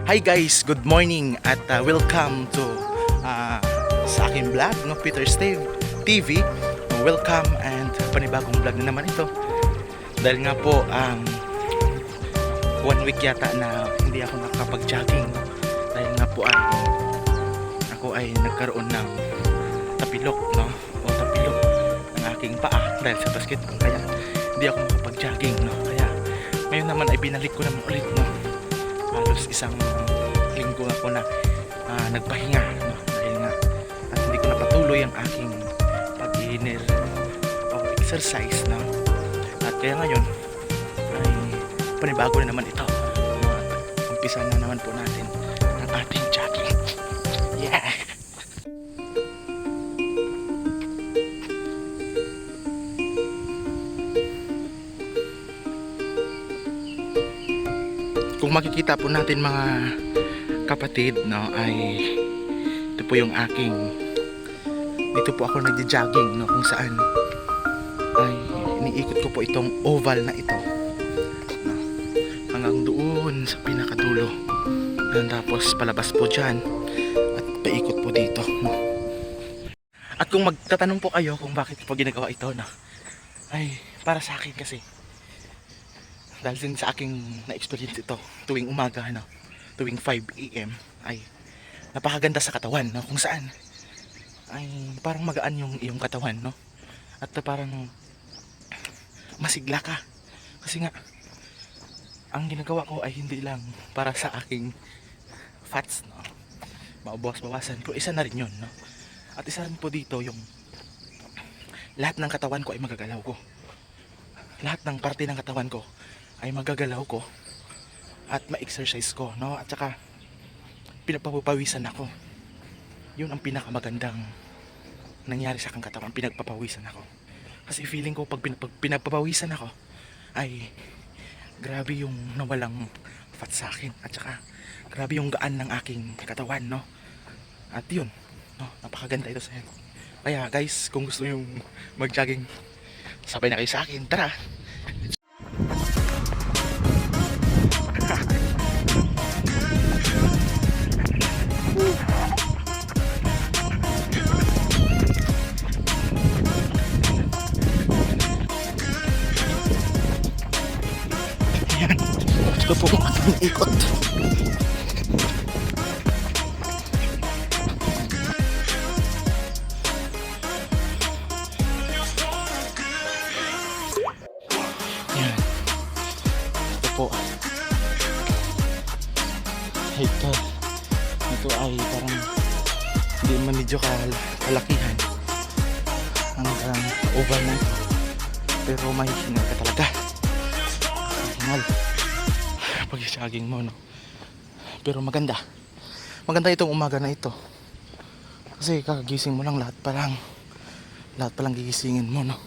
Hi guys, good morning at welcome to sa aking vlog, no, Peter's TV. Welcome and panibagong vlog na naman ito. Dahil nga po ang 1 week yata na hindi ako nakapag-jogging, no? Dahil nga po ako ay nagkaroon ng tapilok, no? O tapilok ng aking paa dahil sa basketball, kaya hindi ako makapag-jogging, no? Kaya ngayon naman ay binalik ko naman ulit, no? Halos isang linggo ako na nagpahinga, no? Dahil nga at hindi ko napatuloy ang aking pag-inner o exercise, no? At kaya ngayon ay panibago na naman ito, no? At umpisa na naman po natin ang ating jogging. Yeah! Kung makikita po natin mga kapatid, no, ay ito po yung aking, dito po ako nagja-jogging, no, kung saan ay iniikot ko po itong oval na ito, no, hanggang doon sa pinakadulo. And tapos palabas po dyan at paikot po dito, no. At kung magtatanong po kayo kung bakit po ginagawa ito, no, ay para sa akin kasi dahil din sa aking na-experience ito tuwing umaga, no, tuwing 5 AM ay napakaganda sa katawan, no, kung saan ay parang magaan yung iyong katawan, no, at parang masigla ka kasi nga ang ginagawa ko ay hindi lang para sa aking fats, no, maubos-bawasan, pero isa na rin yun, no, at isa rin po dito yung lahat ng katawan ko ay magagalaw ko, lahat ng parte ng katawan ko ay magagalaw ko at ma-exercise ko, no, at saka pinagpapawisan ako. Yun ang pinakamagandang nangyari sa aking katawan, pinagpapawisan ako. Kasi feeling ko pag pinagpapawisan ako ay grabe yung nawalang fat sa akin, at saka grabe yung gaan ng aking katawan, no. At yun, no, napakaganda ito sa akin. Kaya guys, kung gusto nyo mag-jogging, sabay na kayo sa akin, tara. Ayan, ito po ang ating ikot. Ayan, ito po. Ito ay parang hindi man medyo kalakihan hanggang oval na ito, pero may hingal ka talaga. Hingal pag jogging mo, no? Pero maganda itong umaga na ito kasi kakagising mo lang, lahat pa lang gigisingin mo, no?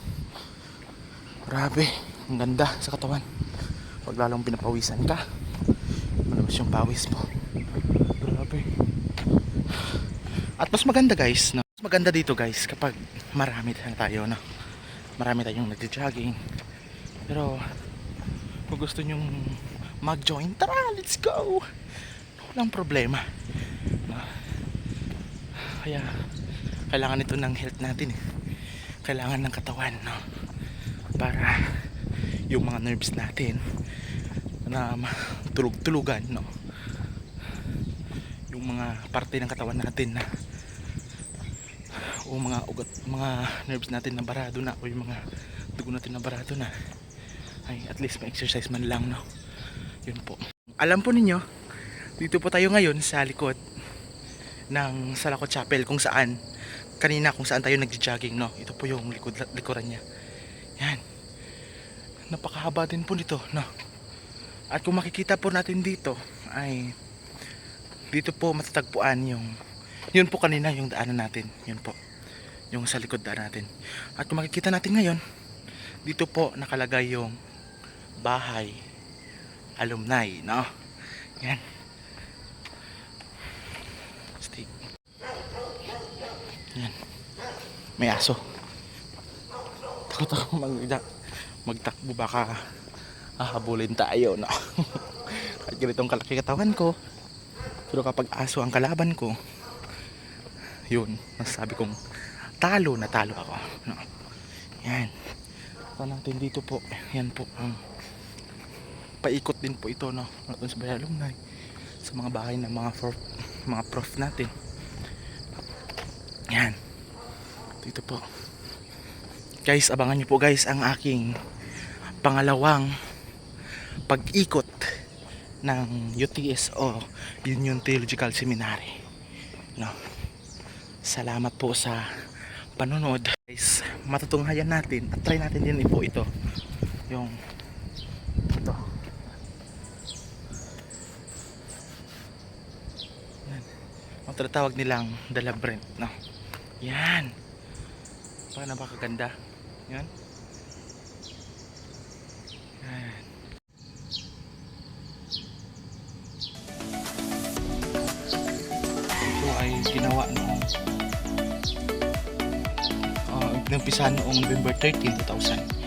Grabe, ang ganda sa katawan pag lalong pinapawisan ka, malabas yung pawis mo. Grabe. At mas maganda guys, no? Mas maganda dito guys kapag marami tayo, no? Marami tayong nagja-jogging. Pero kung gusto nyong mag-join, tara, let's go. Walang problema, no? Kaya kailangan ito ng health natin, eh. Kailangan ng katawan, no? Para yung mga nerves natin na tulog-tulugan, no? Yung mga parte ng katawan natin na o mga ugat, mga nerves natin na barado na, o yung mga dugo natin na barado na, ay at least ma-exercise man lang, no? Yun po. Alam po ninyo, dito po tayo ngayon sa likod ng Salakot Chapel, kung saan kanina kung saan tayo nagja-jogging, no? Ito po yung likuran niya. Yan. Napakahaba din po nito, no? At kung makikita po natin dito ay dito po matatagpuan yun po kanina yung daanan natin. Yun po yung sa likod daan natin. At kung makikita natin ngayon, dito po nakalagay yung bahay alumni, no? Yan. Stick. Yan. May aso. Takot ako magtakbo, baka hahabulin tayo, no? At ganitong kalaki katawan ko, Pero kapag aso ang kalaban ko, yun, masasabi kong talo na talo ako, no? Yan. Ito natin dito po. Yan po ang paikot din po ito, no? Doon sa Bayan Alumni, sa mga bahay ng mga prof natin. Yan. Dito po. Guys, abangan nyo po guys ang aking pangalawang pag-ikot ng UTS o Union Theological Seminary, no? Salamat po sa panonood guys. Matutunghayan natin at try natin din po ito, yung ito. Yan. Ang tinatawag nilang The Labyrinth, no? Yan. Napakaganda. Yan. Yan. Ito ay ginawa noong pinumpisahan noong November 13, 2000.